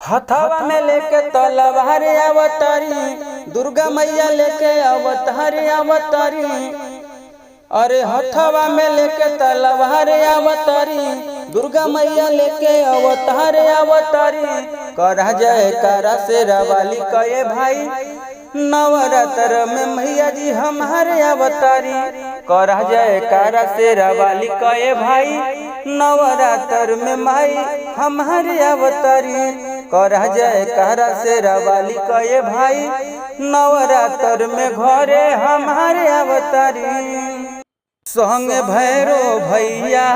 हथवा में लेके तलवार अवतारी, दुर्गा मैया लेके अवतारी अवतारी। अरे हथवा में लेके तलवार अवतारी, दुर्गा मैया लेके अवतार अवतारी। करा जयकारा शेरा वाली कहे भाई, नवरात्र में मैया जी हमारे अवतारी। करा जयकारा शेरा वाली कहे भाई, नवरात्र में माई हमारे अवतारी। करा जयकारा शेरा वाली कहे भाई, नवरात्र में घरे हमारे अवतारी। संग भैरो भैया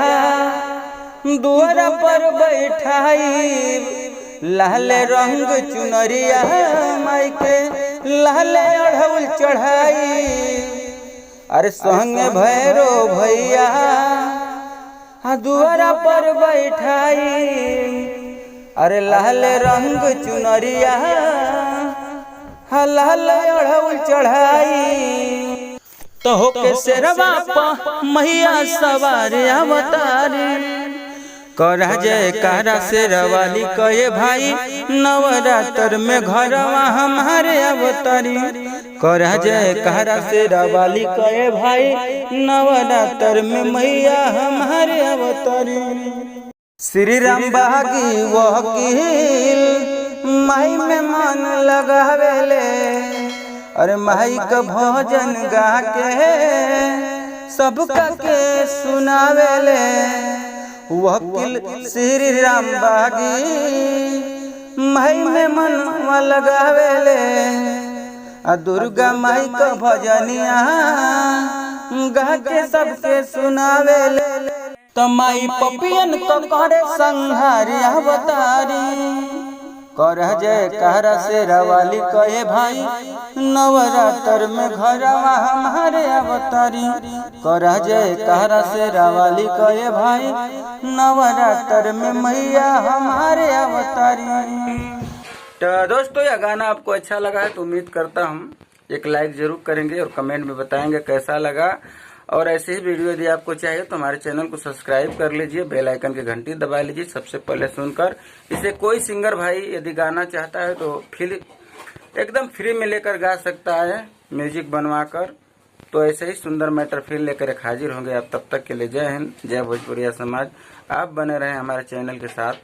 दुआरा पर बैठाई, लाल रंग चुनरिया माई के लाल अढ़ौल चढ़ाई। अरे संग भैरो भैया दुआरा पर बैठाई, अरे लाल रंग चुनरिया लाल अढ़ौल चढ़ाई। तो होके शेरवा पा मैया सवार अवतारी। करा जयकारा शेरा वाली कहे भाई, नवरात्र में घरवा हमारे अवतारी। करा जयकारा शेरा वाली कहे भाई, नवरात्र में मैया हमारे अवतारी। श्री राम बागी वकील माई में मन लगावेले, अरे माई का भजन गा के सबका के सुनावेले। वकील श्री राम बागी माई में मन लगावेले, दुर्गा माई का भजनिया गा के सबके सुनावेले। तो माई पपियन को करे संहारी अवतारी। करा जयकारा शेरा वाली कहे भाई, नवरात्र में घरवा हमारे अवतारी। करा जयकारा शेरा वाली कहे भाई, नवरात्र में मैया हमारे अवतारी। तो दोस्तों यह गाना आपको अच्छा लगा है तो उम्मीद करता हूँ एक लाइक जरूर करेंगे और कमेंट में बताएंगे कैसा लगा। और ऐसे ही वीडियो यदि आपको चाहिए तो हमारे चैनल को सब्सक्राइब कर लीजिए, बेल आइकन की घंटी दबा लीजिए सबसे पहले सुनकर। इसे कोई सिंगर भाई यदि गाना चाहता है तो फिर एकदम फ्री में लेकर गा सकता है म्यूजिक बनवाकर। तो ऐसे ही सुंदर मैटर फिर लेकर एक हाजिर होंगे आप, तब तक के लिए जय हिंद, जय भोजपुरिया समाज। आप बने रहें हमारे चैनल के साथ।